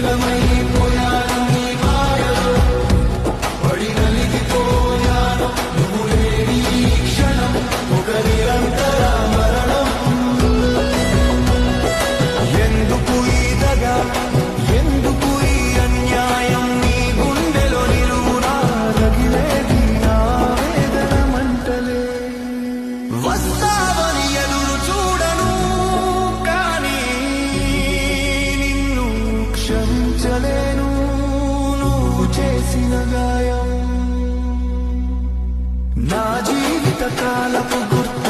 శిథిలమైపోయాను నీ మాయలో పడి నలిగిపోయాను నువ్వు లేని ఈ క్షణం ఒక నిరంతర మరణం. ఎందుకు ఈ దగా, ఎందుకు ఈ అన్యాయం, నీ గుండెలో నిలువునా రగిలేది ఆవేదన మంటలే. వస్తావని ఎదురు చూడను కానీ నిన్ను క్షమించలేను. నువ్వు చేసిన గాయం నా జీవిత కాలపు గుర్తు